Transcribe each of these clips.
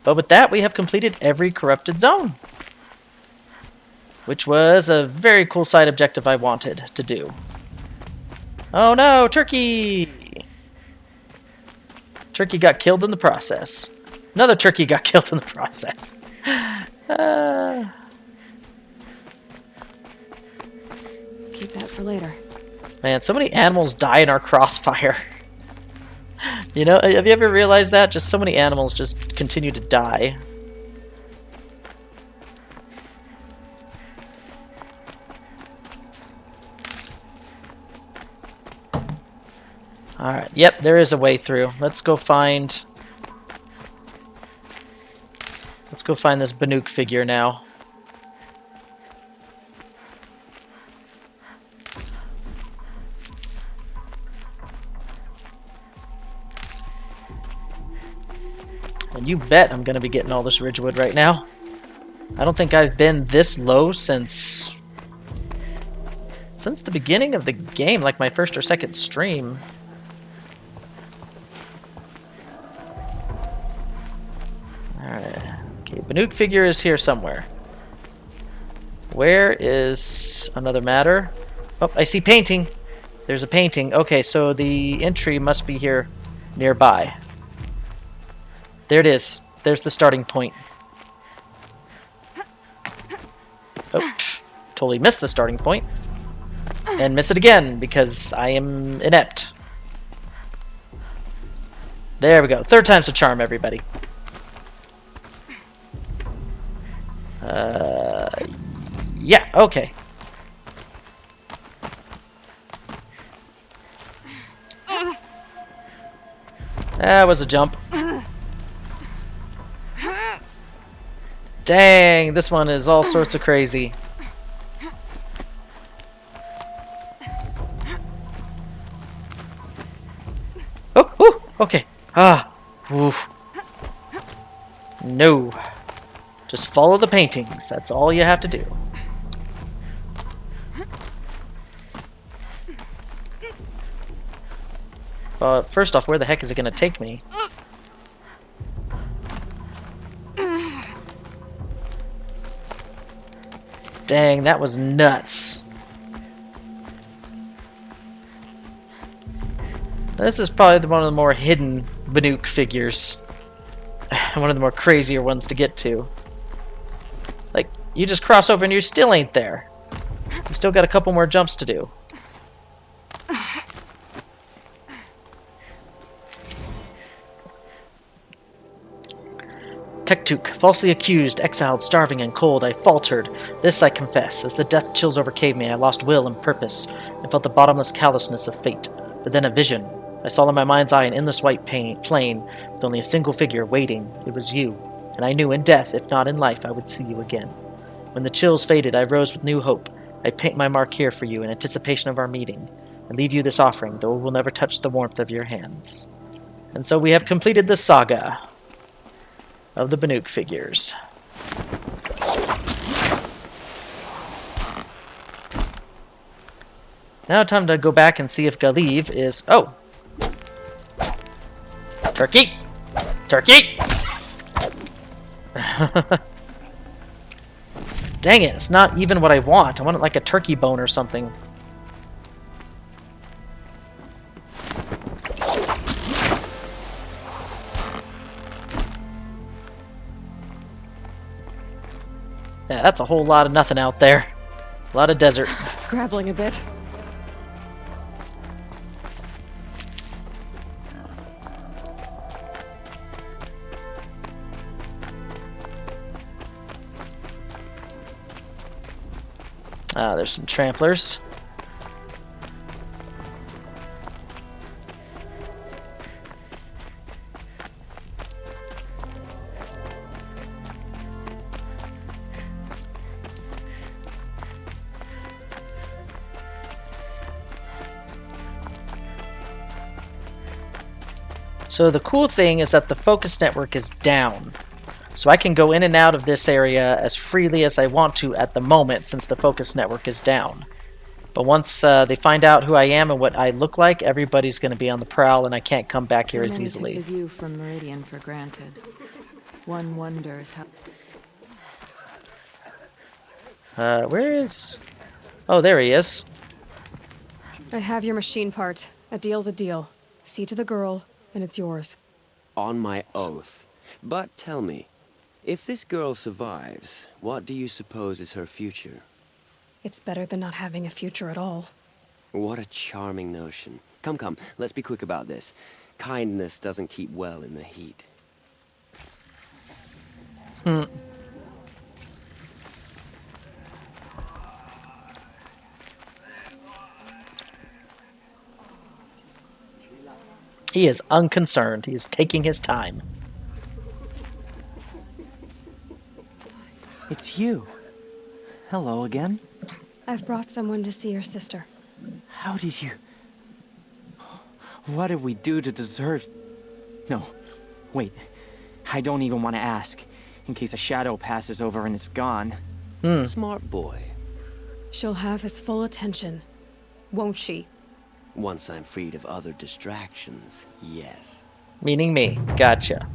But with that, we have completed every corrupted zone, which was a very cool side objective I wanted to do. Oh no, turkey! Turkey got killed in the process. Another turkey got killed in the process. Keep that for later. Man, so many animals die in our crossfire. You know, have you ever realized that? Just so many animals just continue to die. Alright, yep, there is a way through. Let's go find this Banuk figure now. And you bet I'm gonna be getting all this Ridgewood right now. I don't think I've been this low since the beginning of the game, like my first or second stream. Alright. Okay, Banuk figure is here somewhere. Where is another matter? Oh, I see painting. There's a painting. Okay, so the entry must be here nearby. There it is. There's the starting point. Oh, totally missed the starting point. And miss it again because I am inept. There we go. Third time's a charm, everybody. Yeah, okay. That was a jump. Dang, this one is all sorts of crazy. Oh, okay. Oof. No. Just follow the paintings. That's all you have to do. First off, where the heck is it going to take me? Dang, that was nuts. This is probably one of the more hidden Banuk figures. One of the more crazier ones to get to. Like, you just cross over and you still ain't there. You still got a couple more jumps to do. Tektuk, falsely accused, exiled, starving, and cold, I faltered. This I confess. As the death chills overcame me, I lost will and purpose, and felt the bottomless callousness of fate. But then a vision. I saw in my mind's eye an endless white plain, with only a single figure waiting. It was you. And I knew in death, if not in life, I would see you again. When the chills faded, I rose with new hope. I paint my mark here for you in anticipation of our meeting, and leave you this offering, though it will never touch the warmth of your hands. And so we have completed the saga of the Banuk figures. Now time to go back and see if Ghaliv is... Oh! Turkey! Turkey! Dang it, it's not even what I want. I want it like a turkey bone or something. Yeah, that's a whole lot of nothing out there. A lot of desert. Scrabbling a bit. There's some tramplers. So the cool thing is that the focus network is down. So I can go in and out of this area as freely as I want to at the moment since the focus network is down. But once they find out who I am and what I look like, everybody's going to be on the prowl and I can't come back here as easily. Took the view from Meridian for granted. One wonders how... Where is... Oh, there he is. I have your machine part. A deal's a deal. See to the girl, and it's yours. On my oath. But tell me, if this girl survives, what do you suppose is her future? It's better than not having a future at all. What a charming notion. Come, come, let's be quick about this. Kindness doesn't keep well in the heat. He is unconcerned. He is taking his time. It's you. Hello again. I've brought someone to see your sister. How did you... What did we do to deserve... No, wait. I don't even want to ask, in case a shadow passes over and it's gone. Smart boy. She'll have his full attention, won't she? Once I'm freed of other distractions, yes. Meaning me. Gotcha.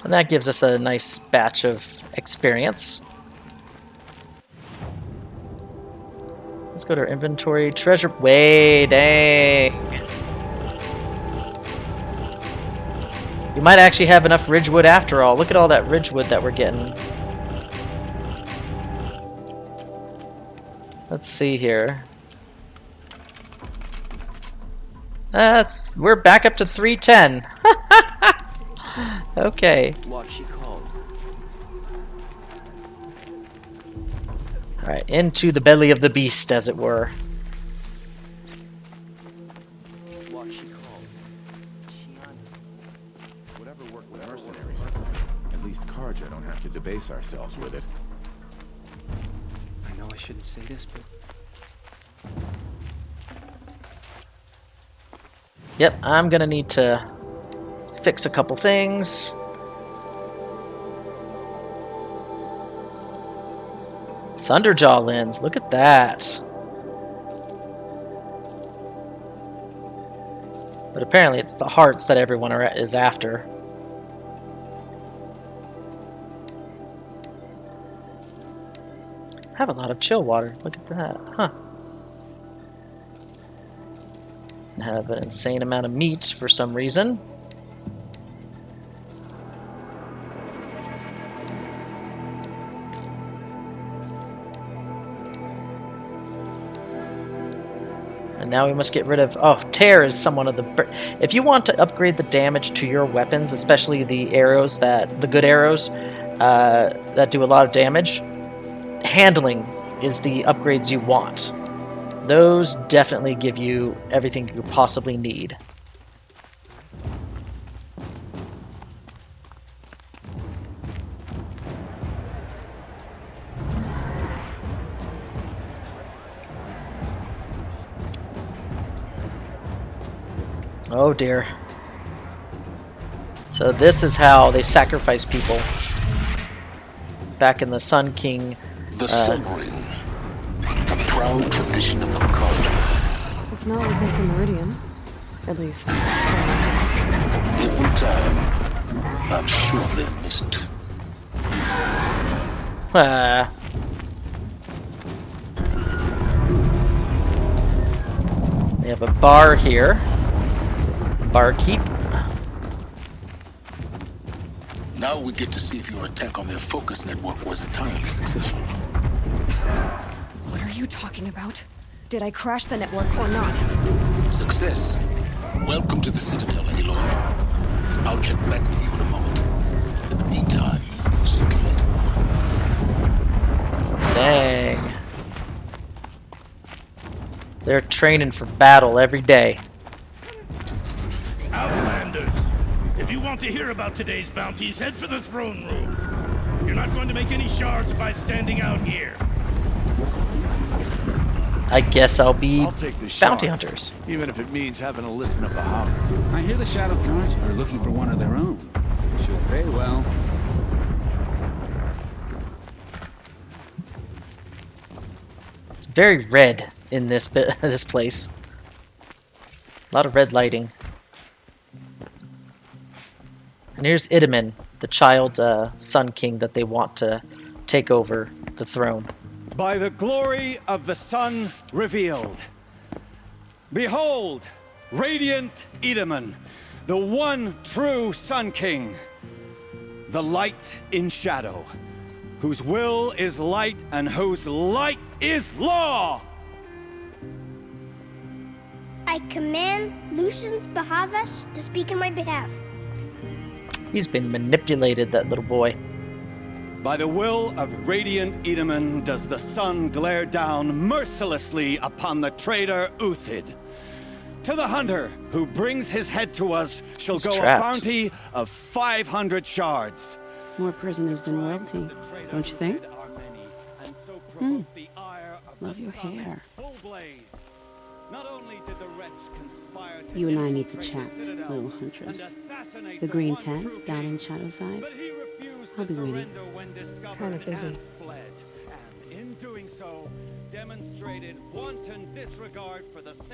And that gives us a nice batch of experience. Let's go to our inventory. Treasure... Way, dang. You might actually have enough Ridgewood after all. Look at all that Ridgewood that we're getting. Let's see here. We're back up to 310. Okay. What she called? Alright, into the belly of the beast, as it were. What she called? Whatever worked with mercenaries. At least Karja don't have to debase ourselves with it. I know I shouldn't say this, but... Yep, I'm gonna need to fix a couple things. Thunderjaw lens, look at that. But apparently it's the hearts that everyone is after. I have a lot of chill water, look at that, huh. I have an insane amount of meat for some reason. And now we must get rid of... Oh, Tear is someone of the... If you want to upgrade the damage to your weapons, especially the arrows that... The good arrows that do a lot of damage, handling is the upgrades you want. Those definitely give you everything you possibly need. Oh dear. So this is how they sacrifice people. Back in the Sun King. The Submarine. A proud tradition of the cult. It's not like this in Meridian. At least. Every time, I'm sure they miss it. We have a bar here. Barkeep. Now we get to see if your attack on their focus network was entirely successful. What are you talking about? Did I crash the network or not? Success. Welcome to the Citadel, Aloy. I'll check back with you in a moment. In the meantime, circulate. Dang. They're training for battle every day. Outlanders, if you want to hear about today's bounties, head for the throne room. You're not going to make any shards by standing out here. I guess I'll be I'll take the bounty shots, hunters. even if it means having to listen to the hobbits. I hear the Shadow Cards are looking for one of their own. Should pay well. It's very red in this this place. A lot of red lighting. And here's Idaman, the child Sun King that they want to take over the throne. By the glory of the sun revealed. Behold, radiant Idaman, the one true Sun King. The light in shadow, whose will is light and whose light is law. I command Lucius Bahavas to speak in my behalf. He's been manipulated, that little boy. By the will of radiant Idaman does the sun glare down mercilessly upon the traitor Uthid. To the hunter who brings his head to us shall He's go trapped. a bounty of 500 shards. More prisoners than royalty, don't you think? Love your hair. You and I need to chat, little huntress. The green tent down in Shadowside. I'll be waiting. Kind of busy.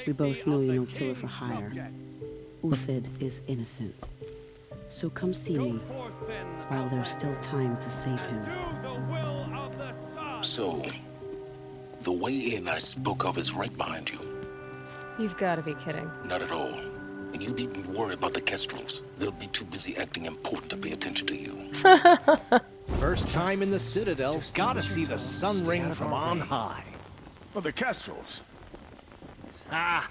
We both know you're no killer for hire. Uthid is innocent. So come see me while there's still time to save him. So, the way in I spoke of is right behind you. You've got to be kidding. Not at all. And you needn't worry about the Kestrels. They'll be too busy acting important to pay attention to you. First time in the Citadel, gotta see the sun ring from on high. Well, the Kestrels. Ah,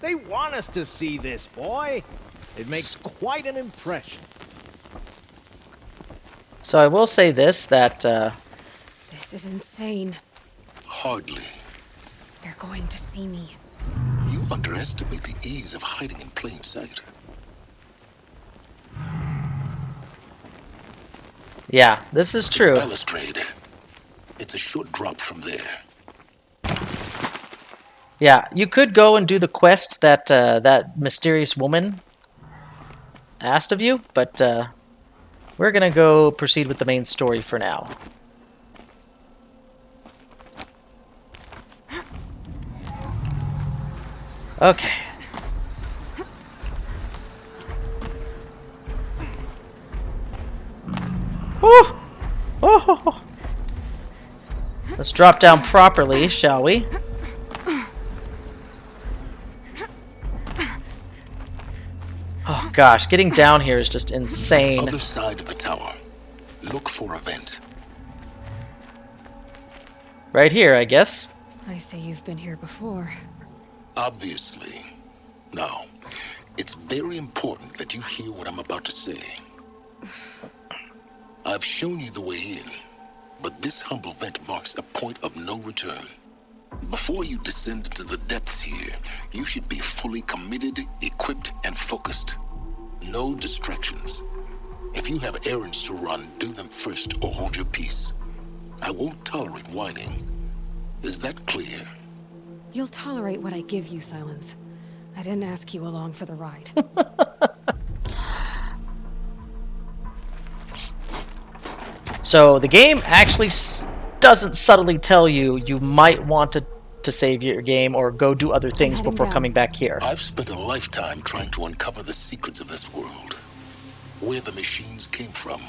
they want us to see this, boy. It makes quite an impression. So I will say this, that This is insane. Hardly. They're going to see me. You underestimate the ease of hiding in plain sight. yeah, this is true. Balustrade. It's a short drop from there. Yeah, you could go and do the quest that that mysterious woman asked of you, but we're gonna go proceed with the main story for now. Okay. Woo! Oh. Let's drop down properly, shall we? Oh gosh, getting down here is just insane. Other side of the tower. Look for a vent. Right here, I guess. I say you've been here before. Obviously. Now, it's very important that you hear what I'm about to say. I've shown you the way in, but this humble vent marks a point of no return. Before you descend into the depths here, you should be fully committed, equipped, and focused. No distractions. If you have errands to run, do them first or hold your peace. I won't tolerate whining. Is that clear? You'll tolerate what I give you, Silence. I didn't ask you along for the ride. So the game actually doesn't subtly tell you you might want to save your game or go do other things before coming back here. I've spent a lifetime trying to uncover the secrets of this world. Where the machines came from.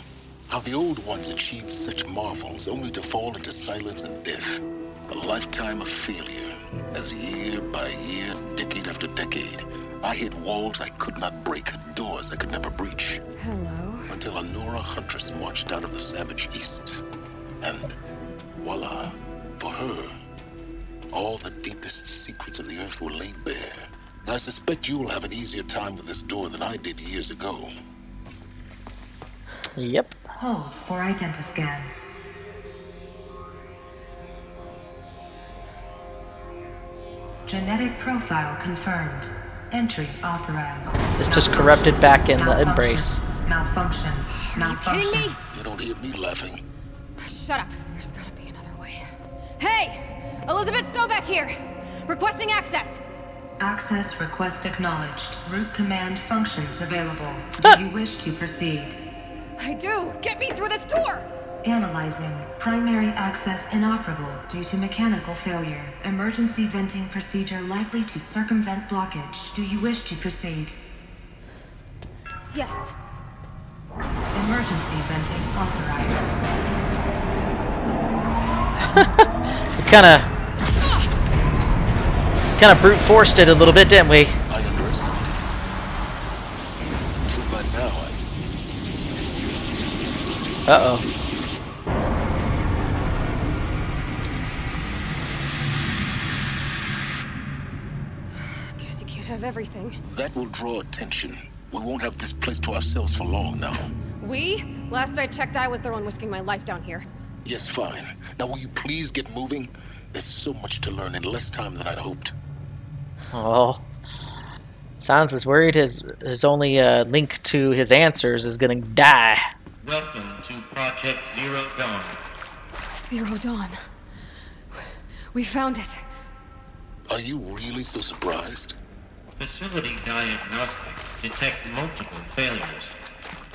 How the old ones achieved such marvels only to fall into silence and death. A lifetime of failure. As year by year, decade after decade, I hit walls I could not break, doors I could never breach. Hello. Until a Nora huntress marched out of the savage east. And voila, for her, all the deepest secrets of the earth were laid bare. I suspect you will have an easier time with this door than I did years ago. Yep. Hold for identiscan. Genetic profile confirmed. Entry authorized. It's just corrupted back in the embrace. Malfunction. Malfunction. Kidding me? You don't hear me laughing. Shut up. There's gotta be another way. Hey! Elizabeth Sobek here! Requesting access! Access request acknowledged. Root command functions available. Do you wish to proceed? I do! Get me through this door! Analyzing. Primary access inoperable due to mechanical failure. Emergency venting procedure likely to circumvent blockage. Do you wish to proceed? Yes. Emergency venting authorized. We kind of brute forced it a little bit, didn't we? I underestimated. So by now, Uh-oh. Guess you can't have everything. that will draw attention. We won't have this place to ourselves for long now. We? Last I checked, I was the one risking my life down here. Yes, fine. Now will you please get moving? There's so much to learn in less time than I'd hoped. Oh. Sounds as worried his only link to his answers is gonna die. Welcome to Project Zero Dawn. Zero Dawn. We found it. Are you really so surprised? Facility diagnostics detect multiple failures.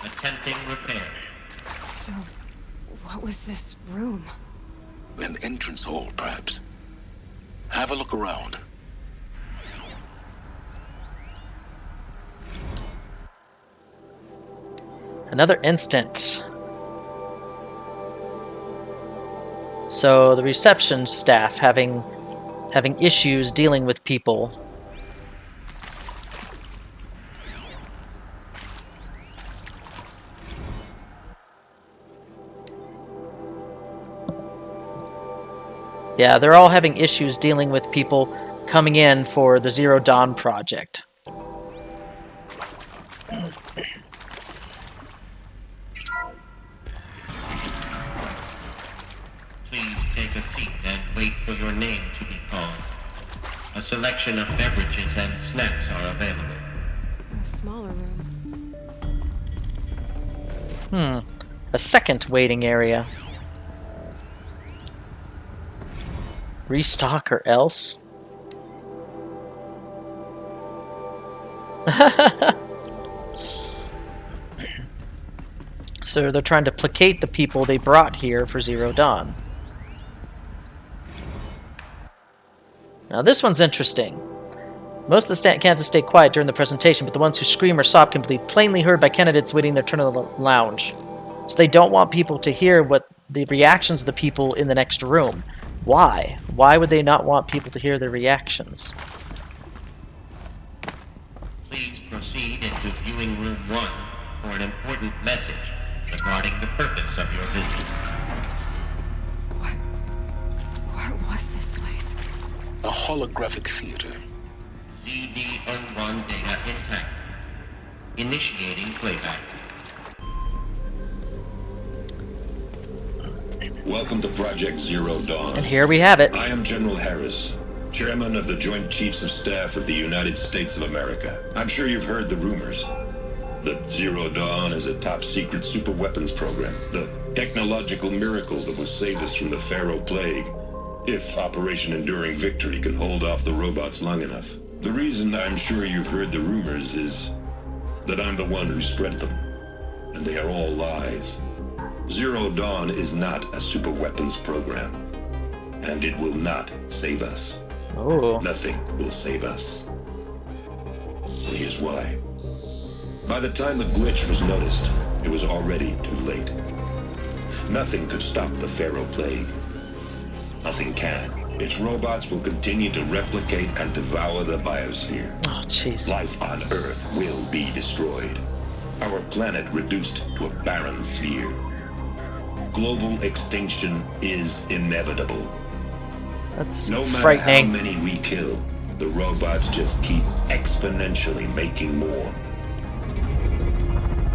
Attempting repair. So, what was this room? An entrance hall, perhaps. Have a look around. Another instant. So the reception staff having issues dealing with people. Yeah, they're all having issues dealing with people coming in for the Zero Dawn project. Please take a seat and wait for your name to be called. A selection of beverages and snacks are available. A smaller room. A second waiting area. Restock or else? So they're trying to placate the people they brought here for Zero Dawn. Now this one's interesting. Most of the candidates stay quiet during the presentation, but the ones who scream or sob can be plainly heard by candidates waiting their turn in the lounge. So they don't want people to hear what the reactions of the people in the next room. Why? Why would they not want people to hear their reactions? Please proceed into viewing room 1 for an important message regarding the purpose of your visit. What was this place? A holographic theater. CD01 data intact. Initiating playback. Welcome to Project Zero Dawn. And here we have it. I am General Harris, Chairman of the Joint Chiefs of Staff of the United States of America. I'm sure you've heard the rumors that Zero Dawn is a top-secret super-weapons program, the technological miracle that will save us from the Pharaoh Plague, if Operation Enduring Victory can hold off the robots long enough. The reason I'm sure you've heard the rumors is that I'm the one who spread them, and they are all lies. Zero Dawn is not a super weapons program, and it will not save us. Oh. Nothing will save us. Here's why. By the time the glitch was noticed, it was already too late. Nothing could stop the Pharaoh Plague. Nothing can. Its robots will continue to replicate and devour the biosphere. Oh, jeez. Life on Earth will be destroyed. Our planet reduced to a barren sphere. Global extinction is inevitable. That's no matter frightening. how many we kill, the robots just keep exponentially making more.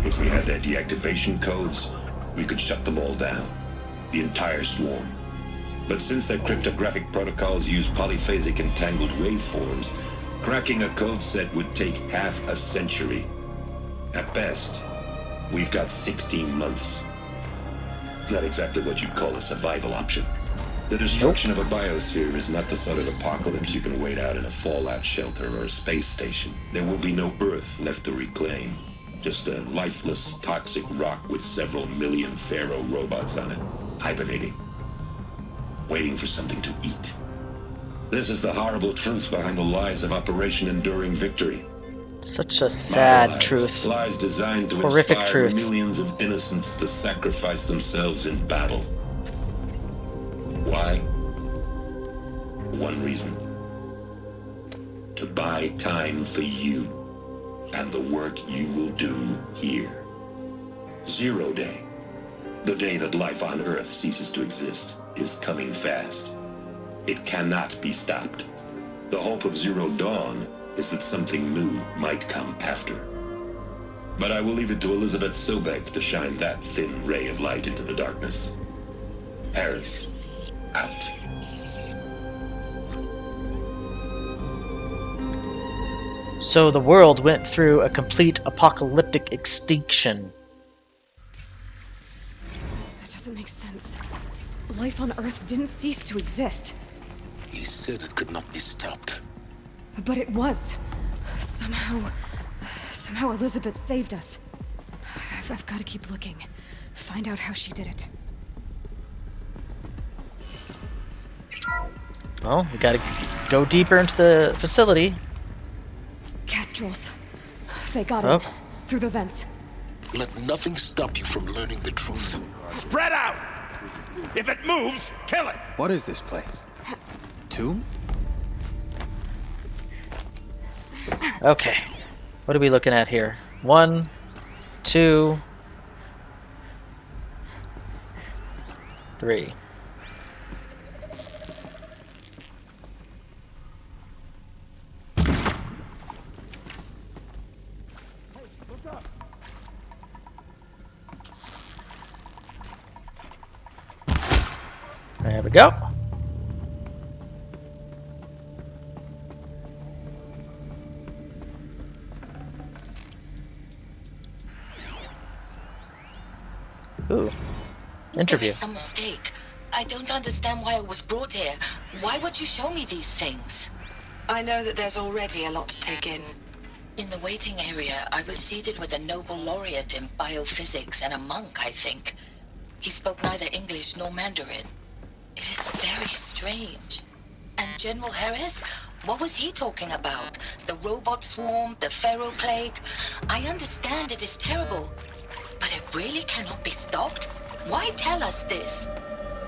If we had their deactivation codes, we could shut them all down. The entire swarm. But since their cryptographic protocols use polyphasic entangled waveforms, cracking a code set would take half a century. At best, we've got 16 months. Not exactly what you'd call a survival option. The destruction of a biosphere is not the sort of apocalypse you can wait out in a fallout shelter or a space station. There will be no Earth left to reclaim. Just a lifeless, toxic rock with several million Pharaoh robots on it, hibernating, waiting for something to eat. This is the horrible truth behind the lies of Operation Enduring Victory. Such a sad lies, truth. Lies designed to Horrific inspire truth. millions of innocents to sacrifice themselves in battle. Why? One reason. To buy time for you and the work you will do here. 0 Day, the day that life on Earth ceases to exist, is coming fast. It cannot be stopped. The hope of Zero Dawn is that something new might come after. But I will leave it to Elizabeth Sobek to shine that thin ray of light into the darkness. Harris, out. So the world went through a complete apocalyptic extinction. That doesn't make sense. Life on Earth didn't cease to exist. He said it could not be stopped. But it was. Somehow Elizabeth saved us. I've got to keep looking. Find out how she did it. Well, we gotta go deeper into the facility. Kestrels. They got Oh. in. Through the vents. Let nothing stop you from learning the truth. Spread out! If it moves, kill it! What is this place? Tomb? Okay. What are we looking at here? 1, 2, 3. There we go. Ooh. Interview. There is some mistake. I don't understand why I was brought here. Why would you show me these things? I know that there's already a lot to take in. In the waiting area, I was seated with a Nobel laureate in biophysics and a monk, I think. He spoke neither English nor Mandarin. It is very strange. And General Harris? What was he talking about? The robot swarm, the Pharaoh plague? I understand it is terrible. But it really cannot be stopped? Why tell us this?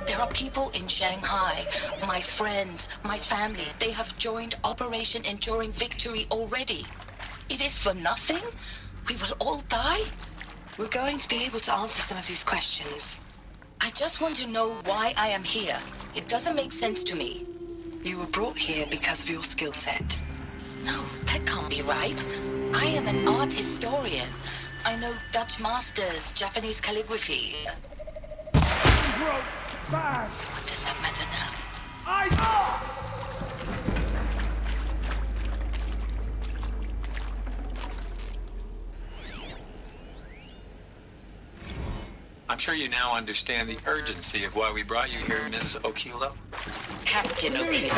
There are people in Shanghai, my friends, my family. They have joined Operation Enduring Victory already. It is for nothing? We will all die? We're going to be able to answer some of these questions. I just want to know why I am here. It doesn't make sense to me. You were brought here because of your skill set. No, that can't be right. I am an art historian. I know Dutch masters, Japanese calligraphy. What does that matter now? I'm sure you now understand the urgency of why we brought you here, Ms. Okilo. Captain Okilo.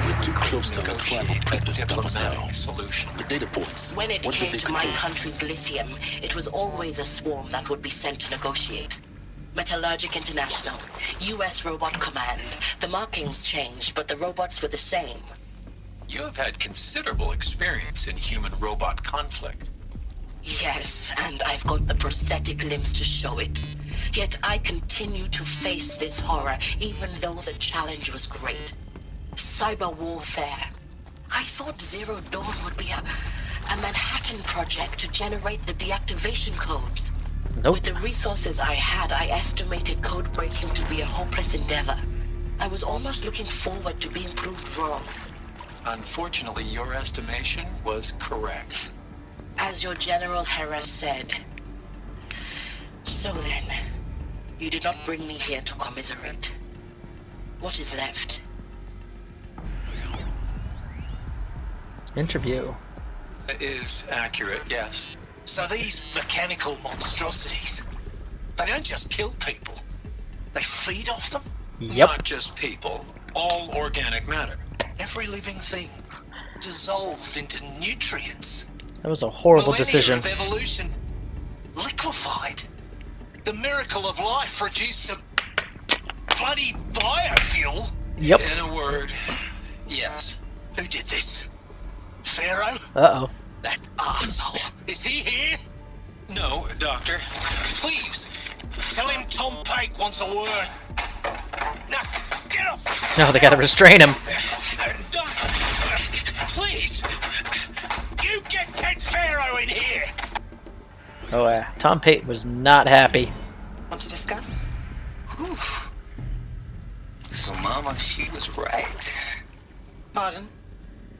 You're too close to the tribal predators to stop us now. Solution. The data points. When it What did came they to my contain? country's lithium, it was always a swarm that would be sent to negotiate. Metallurgic International, U.S. Robot Command. The markings changed, but the robots were the same. You have had considerable experience in human-robot conflict. Yes, and I've got the prosthetic limbs to show it. Yet I continue to face this horror, even though the challenge was great. Cyber warfare. I thought Zero Dawn would be a Manhattan project to generate the deactivation codes. Nope. With the resources I had, I estimated code breaking to be a hopeless endeavor. I was almost looking forward to being proved wrong. Unfortunately, your estimation was correct. As your General Harris said. So then, you did not bring me here to commiserate. What is left? Interview. It is accurate, yes. So these mechanical monstrosities, they don't just kill people. They feed off them? Yep. Not just people, all organic matter. Every living thing. dissolved into nutrients. That was a horrible Millennia decision. of evolution liquefied. The miracle of life reduced to bloody biofuel. Yep. In a word, yes. Who did this? Pharaoh? Uh-oh. That asshole. Is he here? No, Doctor. Please, tell him Tom Pike wants a word. Now, get off! No, they gotta restrain him. Doctor, please, you get Ted Pharaoh in here! Oh, Tom Pate was not happy. Want to discuss? Whew. So, Mama, she was right. Pardon?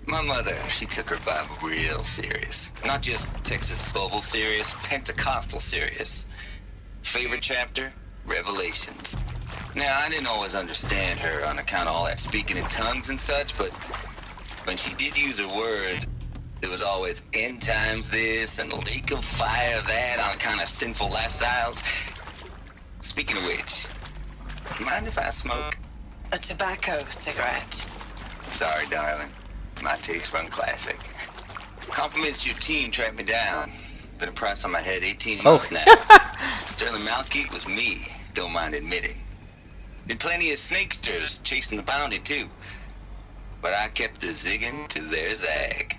My mother, she took her Bible real serious. Not just Texas Bible serious, Pentecostal serious. Favorite chapter? Revelations. Now, I didn't always understand her on account of all that speaking in tongues and such, but when she did use her words, it was always end times this and lake of fire that on account of sinful lifestyles. Speaking of which, mind if I smoke? A tobacco cigarette. Sorry, darling. My taste run classic. Compliments to your team tracked me down. Been a price on my head 18 months now. Sterling Malkeith was me, don't mind admitting. Did plenty of snakesters chasing the bounty too. But I kept the zigging to their zag.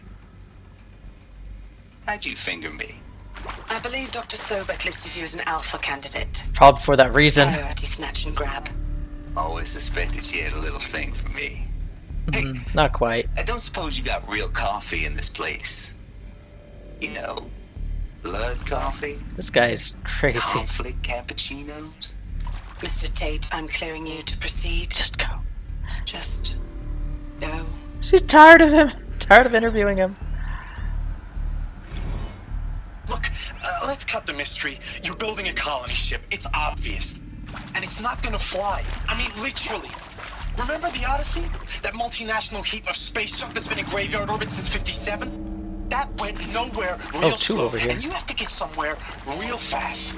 How'd you finger me? I believe Dr. Sobek listed you as an alpha candidate. Probably for that reason. Priority snatch and grab. Always suspected she had a little thing for me. Not quite. I don't suppose you got real coffee in this place. You know, blood coffee? This guy's crazy. Conflict cappuccinos? Mr. Tate, I'm clearing you to proceed. Just go. Just go. She's tired of him. Tired of interviewing him. Look, let's cut the mystery. You're building a colony ship. It's obvious. And it's not gonna fly. I mean, literally. Remember the Odyssey? That multinational heap of space junk that's been in graveyard orbit since 57? That went nowhere real slow. Over here. And you have to get somewhere real fast.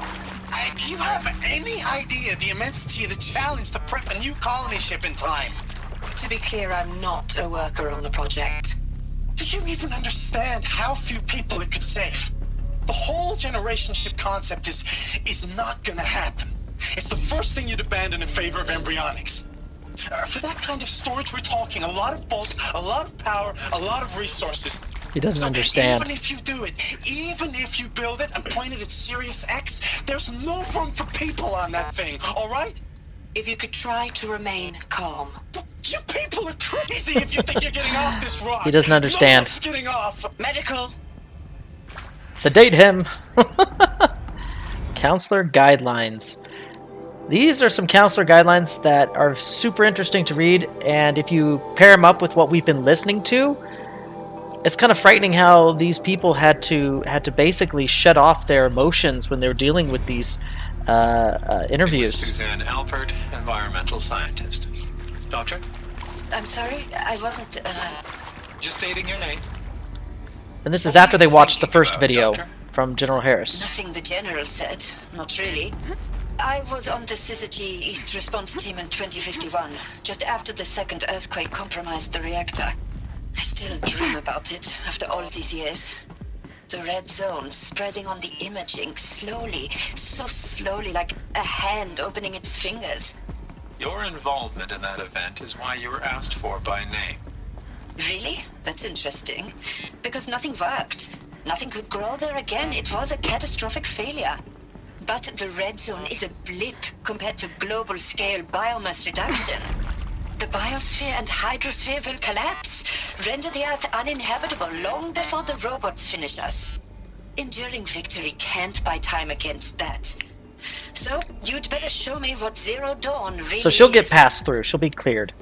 Do you have any idea the immensity of the challenge to prep a new colony ship in time? To be clear, I'm not a worker on the project. Do you even understand how few people it could save? The whole generation ship concept is not gonna happen. It's the first thing you'd abandon in favor of embryonics. For that kind of storage, we're talking a lot of bulk, a lot of power, a lot of resources. He doesn't So understand. Even if you do it, even if you build it and point it at Sirius X, there's no room for people on that thing, all right? If you could try to remain calm. You people are crazy if you think you're getting off this rock. He doesn't understand. No one's getting off. Medical. Sedate him. Counselor guidelines. These are some counselor guidelines that are super interesting to read, and if you pair them up with what we've been listening to, it's kind of frightening how these people had to basically shut off their emotions when they were dealing with these interviews. Suzanne Alpert, environmental scientist. Doctor? I'm sorry, I wasn't, Just stating your name. And this is after they watched the first video from General Harris. Nothing the General said, not really. I was on the Syzygy East Response Team in 2051, just after the second earthquake compromised the reactor. I still dream about it, after all these years. The red zone spreading on the imaging, slowly, so slowly, like a hand opening its fingers. Your involvement in that event is why you were asked for by name. Really? That's interesting. Because nothing worked. Nothing could grow there again. It was a catastrophic failure. But the red zone is a blip compared to global-scale biomass reduction. The biosphere and hydrosphere will collapse, render the Earth uninhabitable long before the robots finish us. Enduring victory can't buy time against that. So, you'd better show me what Zero Dawn really is. So she'll get passed through. She'll be cleared.